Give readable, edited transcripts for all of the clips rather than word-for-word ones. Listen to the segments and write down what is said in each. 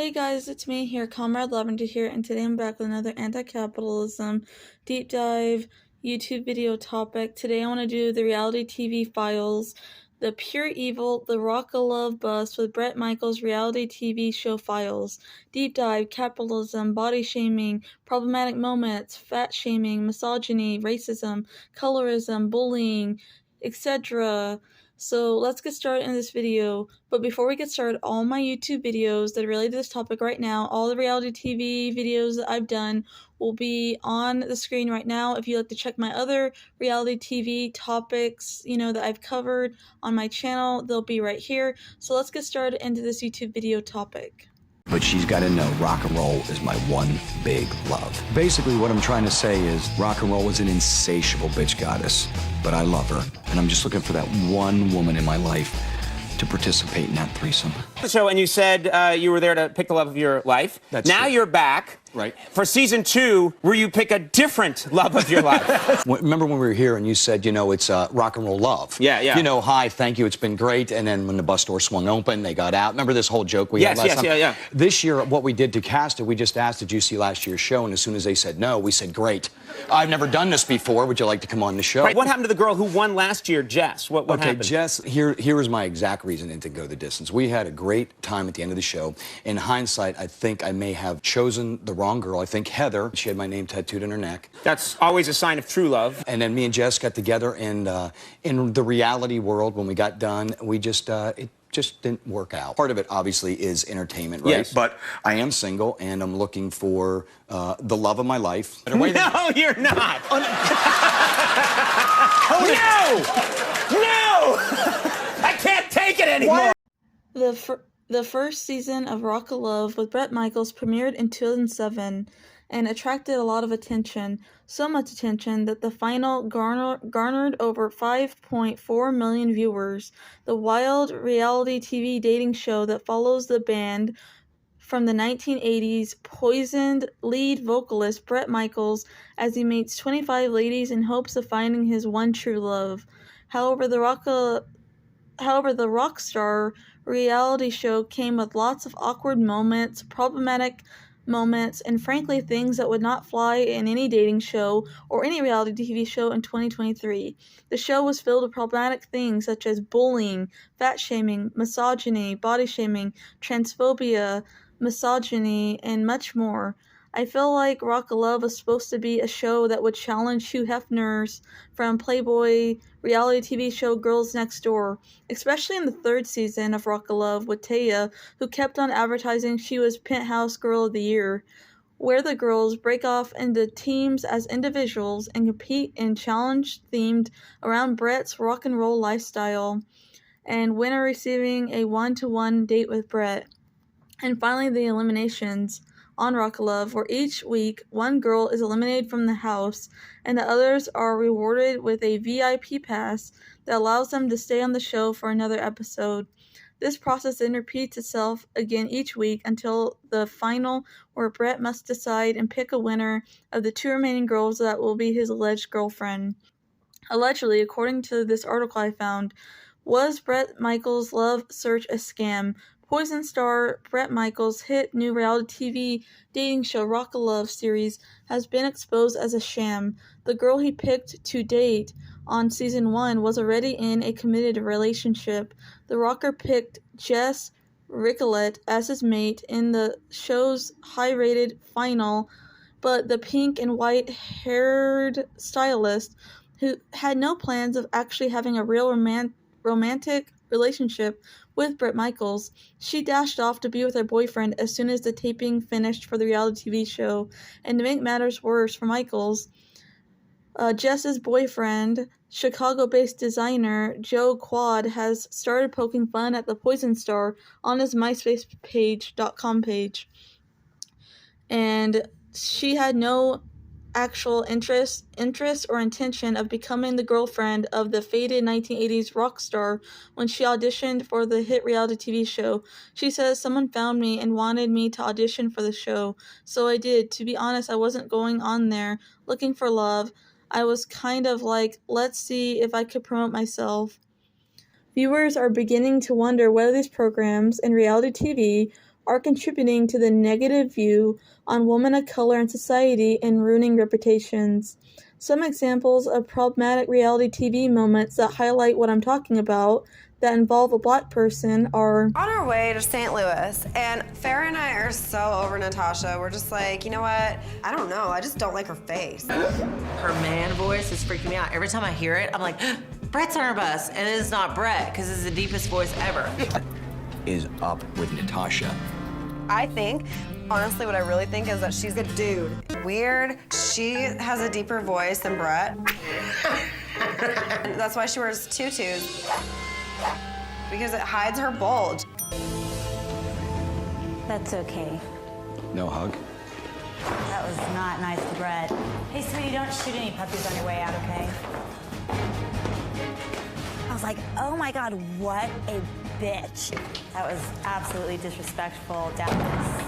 Hey guys, it's me here, Comrade Lavender here, and today I'm back with another anti-capitalism deep dive YouTube video topic. Today I want to do the reality TV files, the pure evil, the Rock of Love bust with Bret Michaels reality TV show files, deep dive, capitalism, body shaming, problematic moments, fat shaming, misogyny, racism, colorism, bullying, etc. So let's get started in this video. But before we get started, all my YouTube videos that are related to this topic right now, all the reality TV videos that I've done will be on the screen right now. If you'd like to check my other reality TV topics, that I've covered on my channel, they'll be right here. So let's get started into this YouTube video topic. But she's got to know rock and roll is my one big love. Basically, what I'm trying to say is rock and roll is an insatiable bitch goddess, but I love her, and I'm just looking for that one woman in my life to participate in that threesome. So, and you said you were there to pick the love of your life. That's now true. You're back. Right. For season 2, where you pick a different love of your life. Remember when we were here and you said, it's rock and roll love? Yeah. Hi, thank you, it's been great. And then when the bus door swung open, they got out. Remember this whole joke we had last time? Yeah. This year, what we did to cast it, we just asked, did you see last year's show? And as soon as they said no, we said, great. I've never done this before. Would you like to come on the show? Right. What happened to the girl who won last year, Jess? What happened? Jess, here is my exact reason to go the distance. We had a great time at the end of the show. In hindsight, I think I may have chosen the wrong girl. I think Heather, she had my name tattooed on her neck. That's always a sign of true love. And then me and Jess got together, and in the reality world, when we got done, we just, it just didn't work out. Part of it, obviously, is entertainment, right? Yes. But I am single, and I'm looking for the love of my life. No, you're not. No! I can't take it anymore! The first season of Rock of Love with Bret Michaels premiered in 2007 and attracted a lot of attention, so much attention that the final garnered over 5.4 million viewers. The wild reality TV dating show that follows the band from the 1980s poisoned lead vocalist Bret Michaels as he meets 25 ladies in hopes of finding his one true love. However, the rock star reality show came with lots of awkward moments, problematic moments, and frankly things that would not fly in any dating show or any reality TV show in 2023. The show was filled with problematic things such as bullying, fat shaming, misogyny, body shaming, transphobia, misogyny, and much more. I feel like Rock of Love was supposed to be a show that would challenge Hugh Hefner's from Playboy reality TV show Girls Next Door, especially in the third season of Rock of Love with Taya, who kept on advertising she was Penthouse Girl of the Year, where the girls break off into teams as individuals and compete in challenge themed around Bret's rock and roll lifestyle, and winner receiving a one-to-one date with Bret. And finally, the eliminations on Rock of Love, where each week one girl is eliminated from the house and the others are rewarded with a VIP pass that allows them to stay on the show for another episode. This process then repeats itself again each week until the final, where Bret must decide and pick a winner of the 2 remaining girls that will be his alleged girlfriend. Allegedly, according to this article I found, was Bret Michaels' love search a scam? Poison star Bret Michaels' hit new reality TV dating show Rock of Love series has been exposed as a sham. The girl he picked to date on season 1 was already in a committed relationship. The rocker picked Jess Ricolet as his mate in the show's high-rated final, but the pink and white-haired stylist, who had no plans of actually having a real romantic relationship with Bret Michaels, she dashed off to be with her boyfriend as soon as the taping finished for the reality TV show. And to make matters worse for Michaels, Jess's boyfriend, Chicago-based designer Joe Quad, has started poking fun at the Poison Star on his MySpace.com page. And she had no actual interest or intention of becoming the girlfriend of the faded 1980s rock star when she auditioned for the hit reality TV show. She says, "Someone found me and wanted me to audition for the show, so I did. To be honest, I wasn't going on there looking for love. I was kind of like, let's see if I could promote myself." Viewers are beginning to wonder whether these programs and reality TV are contributing to the negative view on women of color in society and ruining reputations. Some examples of problematic reality TV moments that highlight what I'm talking about that involve a black person are on our way to St. Louis, and Farrah and I are so over Natasha. We're just like, you know what? I don't know. I just don't like her face. Her man voice is freaking me out. Every time I hear it, I'm like, Bret's on her bus, and it is not Bret, because it's the deepest voice ever. What is up with Natasha? I think, honestly, what I really think is that she's a dude. Weird. She has a deeper voice than Bret. That's why she wears tutus. Because it hides her bulge. That's okay. No hug? That was not nice to Bret. Hey, sweetie, don't shoot any puppies on your way out, okay? I was like, oh my God, what a bitch. That was absolutely disrespectful, Dallas.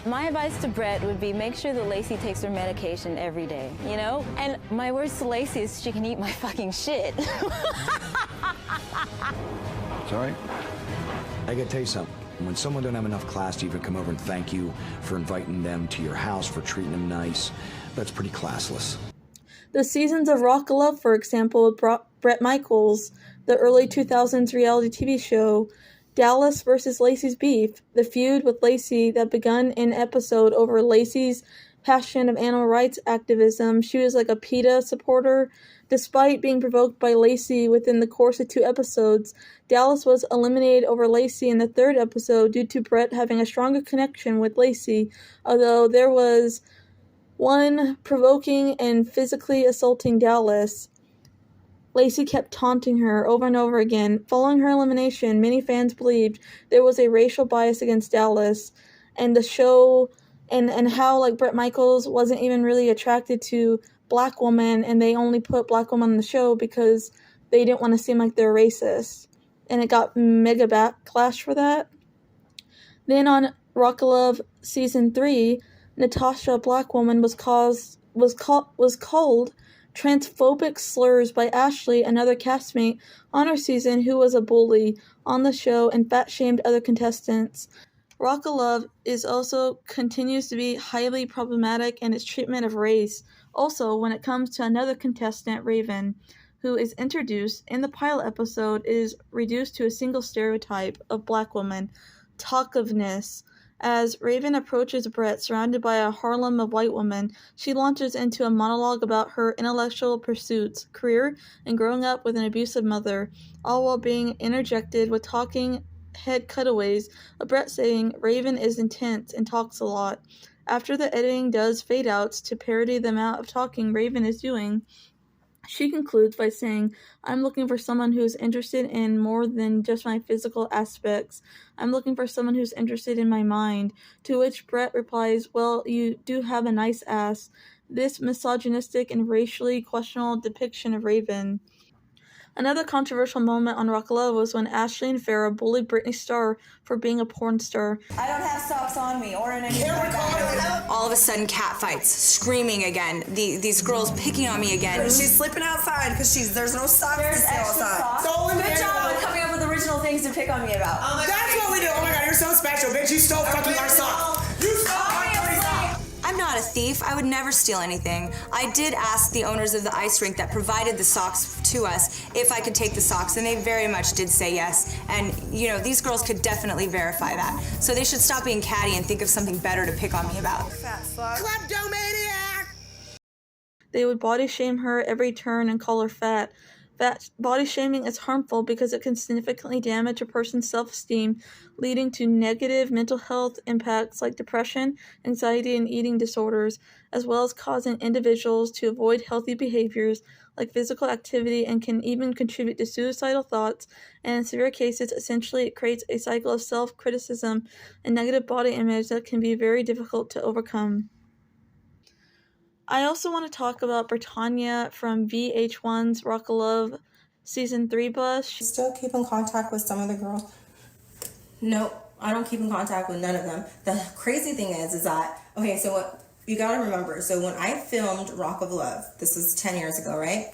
My advice to Bret would be make sure that Lacey takes her medication every day, you know? And my words to Lacey is she can eat my fucking shit. Sorry? I gotta tell you something. When someone don't have enough class to even come over and thank you for inviting them to your house, for treating them nice, that's pretty classless. the seasons of Rock of Love, for example, with Bret Michaels, the early 2000s reality TV show, Dallas versus Lacey's beef, the feud with Lacey that begun in episode over Lacey's passion of animal rights activism. She was like a PETA supporter. Despite being provoked by Lacey within the course of 2 episodes, Dallas was eliminated over Lacey in the 3rd episode due to Bret having a stronger connection with Lacey, although there was one provoking and physically assaulting Dallas. Lacey kept taunting her over and over again. Following her elimination, many fans believed there was a racial bias against Dallas, and the show and how like Bret Michaels wasn't even really attracted to black women, and they only put black women on the show because they didn't want to seem like they're racist, and it got mega backlash for that. Then on Rock of Love season 3, Natasha, a black woman, was called transphobic slurs by Ashley, another castmate on her season who was a bully on the show and fat-shamed other contestants. Rock of Love continues to be highly problematic in its treatment of race. Also, when it comes to another contestant, Raven, who is introduced in the pilot episode, is reduced to a single stereotype of black woman, talkativeness. As Raven approaches Bret, surrounded by a harem of white women, she launches into a monologue about her intellectual pursuits, career, and growing up with an abusive mother, all while being interjected with talking head cutaways of Bret saying Raven is intense and talks a lot. After the editing does fade outs to parody the amount of talking Raven is doing, she concludes by saying, I'm looking for someone who's interested in more than just my physical aspects. I'm looking for someone who's interested in my mind. To which Bret replies, well, you do have a nice ass. This misogynistic and racially questionable depiction of Raven. Another controversial moment on Rock of Love was when Ashley and Farrah bullied Britney Starr for being a porn star. I don't have socks on me or in any. All of a sudden, cat fights, screaming again. These girls picking on me again. She's sleeping outside because there's no socks to stay outside. Good job with coming up with original things to pick on me about. That's what we do. Oh my God, you're so special, bitch. You stole fucking our socks. You stole our dirty socks. I'm not a thief. I would never steal anything. I did ask the owners of the ice rink that provided the socks to us if I could take the socks, and they very much did say yes. And, you know, these girls could definitely verify that. So they should stop being catty and think of something better to pick on me about. Kleptomaniac! They would body shame her at every turn and call her fat. Body shaming is harmful because it can significantly damage a person's self-esteem, leading to negative mental health impacts like depression, anxiety, and eating disorders, as well as causing individuals to avoid healthy behaviors like physical activity, and can even contribute to suicidal thoughts, and in severe cases, essentially it creates a cycle of self-criticism and negative body image that can be very difficult to overcome. I also want to talk about Britannia from VH1's Rock of Love Season 3 bus. Still keep in contact with some of the girls? No, I don't keep in contact with none of them. The crazy thing is that, okay, so what you gotta remember, so when I filmed Rock of Love, this was 10 years ago, right?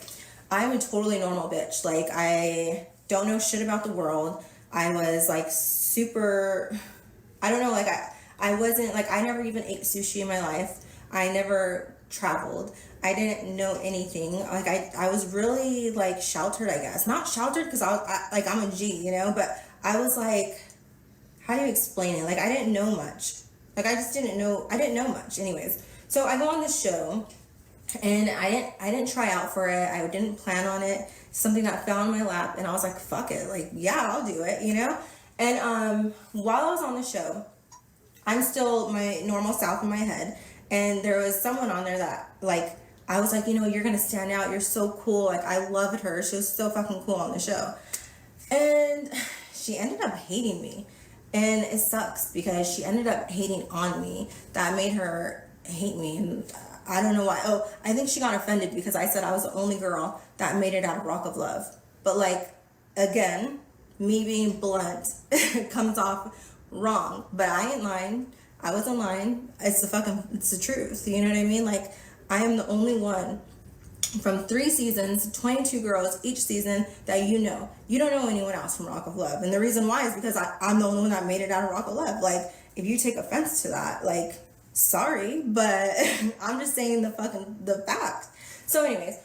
I'm a totally normal bitch. Like, I don't know shit about the world. I was like super I don't know, like I wasn't, like, I never even ate sushi in my life. I never traveled. I didn't know anything. Like, I was really, like, sheltered, I guess. Not sheltered because I'm a G, you know? But I was, like, how do you explain it? Like, I didn't know much. Like, I didn't know much. Anyways, so I go on this show, and I didn't try out for it. I didn't plan on it. Something that fell in my lap, and I was like, fuck it. Like, yeah, I'll do it, you know? And while I was on the show, I'm still my normal self in my head, and there was someone on there that, like, I was like, you know, you're gonna stand out, you're so cool, like, I loved her, she was so fucking cool on the show. And she ended up hating me, and it sucks because she ended up hating on me. That made her hate me, and I don't know why. Oh, I think she got offended because I said I was the only girl that made it out of Rock of Love. But, like, again, me being blunt comes off wrong, but I ain't lying. I wasn't lying. It's the truth. You know what I mean? Like, I am the only one from 3 seasons, 22 girls each season that you know. You don't know anyone else from Rock of Love. And the reason why is because I'm the only one that made it out of Rock of Love. Like, if you take offense to that, like, sorry, but I'm just saying the facts. So anyways,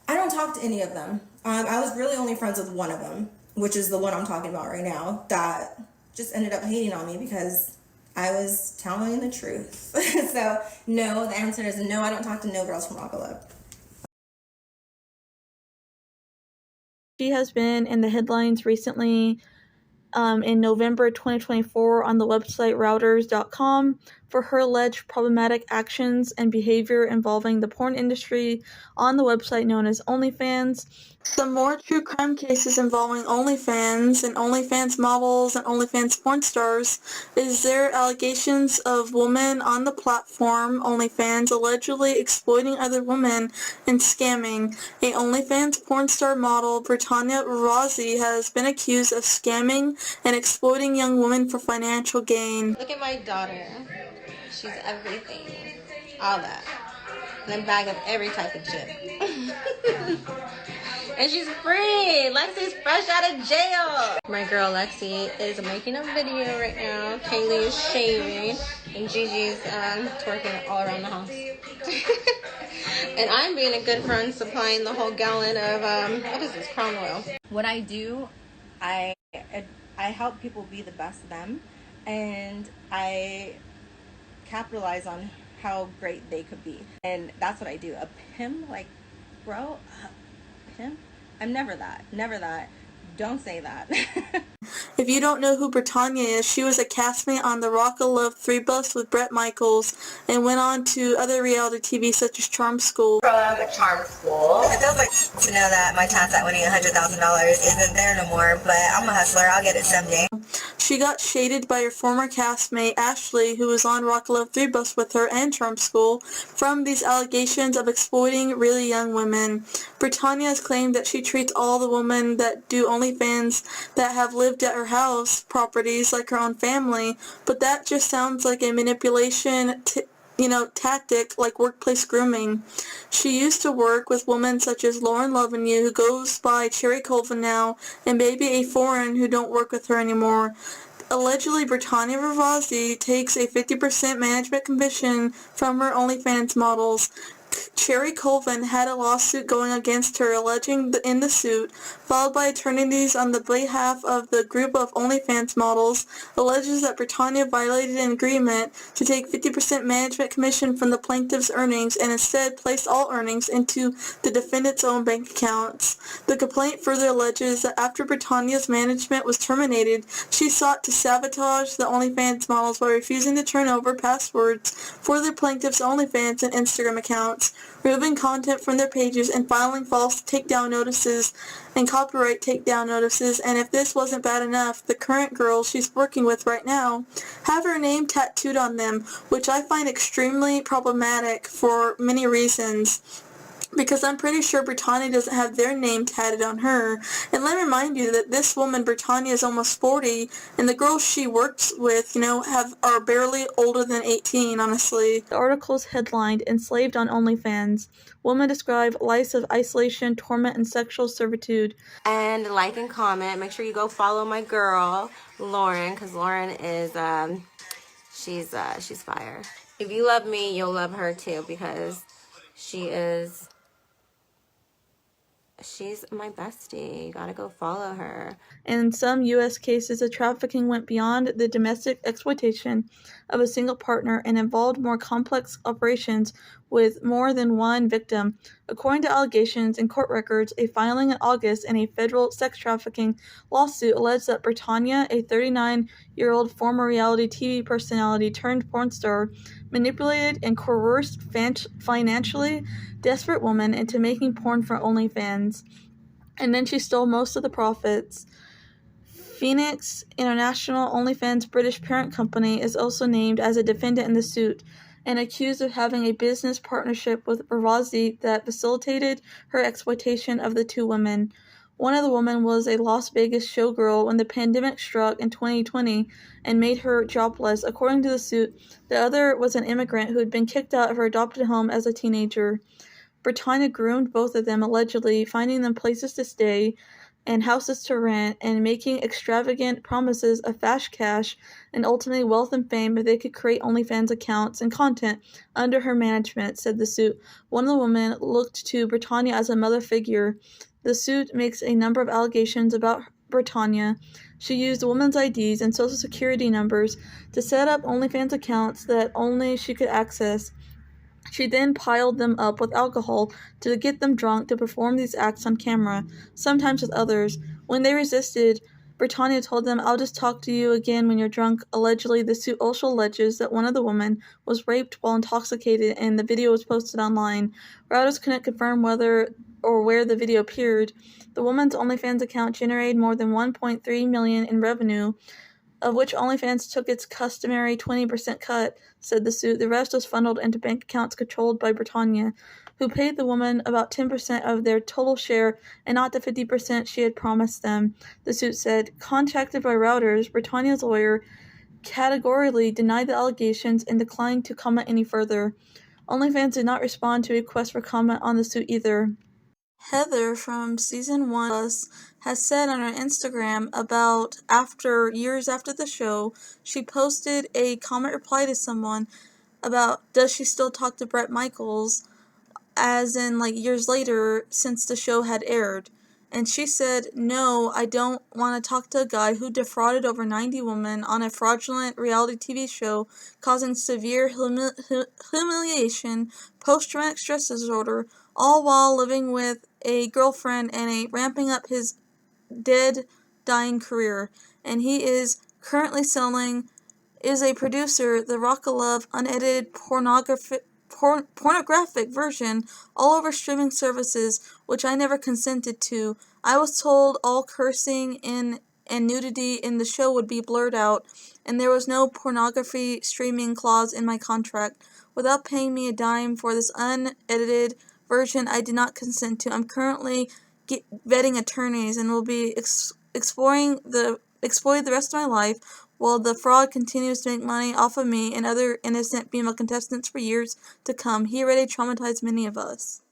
I don't talk to any of them. I was really only friends with one of them, which is the one I'm talking about right now, that just ended up hating on me because I was telling the truth. So no, the answer is no, I don't talk to no girls from Rock of Love. She has been in the headlines recently in November 2024 on the website routers.com for her alleged problematic actions and behavior involving the porn industry on the website known as OnlyFans. Some more true crime cases involving OnlyFans and OnlyFans models and OnlyFans porn stars is there allegations of women on the platform OnlyFans allegedly exploiting other women and scamming. A OnlyFans porn star model, Britannia Rossi, has been accused of scamming and exploiting young women for financial gain. Look at my daughter. She's everything. All that. And a bag of every type of chip. And she's free. Lexi's fresh out of jail. My girl Lexi is making a video right now. Kaylee is shaving. And Gigi's twerking all around the house. And I'm being a good friend supplying the whole gallon of, what is this, crown oil. What I do, I help people be the best them. And I capitalize on how great they could be. And that's what I do. A pimp, like, bro, pimp? I'm never that. Don't say that. If you don't know who Britannia is, she was a castmate on the Rock of Love 3 bus with Bret Michaels and went on to other reality TV such as Charm School. From Charm School. It feels like to know that my chance at winning $100,000 isn't there no more, but I'm a hustler. I'll get it someday. She got shaded by her former castmate Ashley, who was on Rock of Love 3 bus with her and Charm School, from these allegations of exploiting really young women. Britannia has claimed that she treats all the women that do OnlyFans that have lived at her house properties like her own family, but that just sounds like a manipulation tactic like workplace grooming. She used to work with women such as Lauren Lovenue, who goes by Cherry Colvin now, and Baby A. Foreign, who don't work with her anymore. Allegedly, Britannia Rossi takes a 50% management commission from her OnlyFans models. Cherry Colvin had a lawsuit going against her alleging in the suit, followed by attorneys on the behalf of the group of OnlyFans models, alleges that Britannia violated an agreement to take 50% management commission from the plaintiff's earnings and instead placed all earnings into the defendant's own bank accounts. The complaint further alleges that after Britannia's management was terminated, she sought to sabotage the OnlyFans models by refusing to turn over passwords for the plaintiff's OnlyFans and Instagram accounts, removing content from their pages and filing false takedown notices and copyright takedown notices. And if this wasn't bad enough, the current girls she's working with right now have her name tattooed on them, which I find extremely problematic for many reasons. because I'm pretty sure Britannia doesn't have their name tatted on her. And let me remind you that this woman, Britannia, is almost 40, and the girls she works with, are barely older than 18, honestly. The article's headlined, Enslaved on OnlyFans. Women describe lives of isolation, torment, and sexual servitude. And like and comment. Make sure you go follow my girl, Lauren, because Lauren is, she's fire. If you love me, you'll love her too, because she's my bestie. You gotta go follow her. In some U.S. cases, the trafficking went beyond the domestic exploitation of a single partner and involved more complex operations with more than one victim. According to allegations in court records, a filing in August in a federal sex trafficking lawsuit alleged that Britannia, a 39-year-old former reality TV personality turned porn star, manipulated and coerced financially desperate women into making porn for OnlyFans, and then she stole most of the profits. Phoenix International, OnlyFans' British parent company, is also named as a defendant in the suit and accused of having a business partnership with Ravazzi that facilitated her exploitation of the two women. One of the women was a Las Vegas showgirl when the pandemic struck in 2020 and made her jobless. According to the suit, the other was an immigrant who had been kicked out of her adopted home as a teenager. Britannia groomed both of them, allegedly finding them places to stay and houses to rent, and making extravagant promises of fast cash and ultimately wealth and fame if they could create OnlyFans accounts and content under her management, said the suit. One of the women looked to Britannia as a mother figure. The suit makes a number of allegations about Britannia. She used women's IDs and social security numbers to set up OnlyFans accounts that only she could access. She then piled them up with alcohol to get them drunk to perform these acts on camera, sometimes with others. When they resisted, Britannia told them, "I'll just talk to you again when you're drunk." Allegedly, the suit also alleges that one of the women was raped while intoxicated, and the video was posted online. Routers couldn't confirm whether or where the video appeared. The woman's OnlyFans account generated more than $1.3 million in revenue, of which OnlyFans took its customary 20% cut, said the suit. The rest was funneled into bank accounts controlled by Britannia, who paid the woman about 10% of their total share and not the 50% she had promised them, the suit said. Contacted by Routers, Britannia's lawyer categorically denied the allegations and declined to comment any further. OnlyFans did not respond to requests for comment on the suit either. Heather from Season 1 has said on her Instagram about years after the show, she posted a comment reply to someone about does she still talk to Bret Michaels, as in years later since the show had aired. And she said, "No, I don't want to talk to a guy who defrauded over 90 women on a fraudulent reality TV show, causing severe humiliation, post-traumatic stress disorder, all while living with a girlfriend and ramping up his dying career. And he is currently is a producer, the Rock of Love unedited pornographic version all over streaming services, which I never consented to. I was told all cursing and nudity in the show would be blurred out, and there was no pornography streaming clause in my contract. Without paying me a dime for this unedited version I did not consent to. I'm currently vetting attorneys and will be exploited the rest of my life while the fraud continues to make money off of me and other innocent female contestants for years to come. He already traumatized many of us."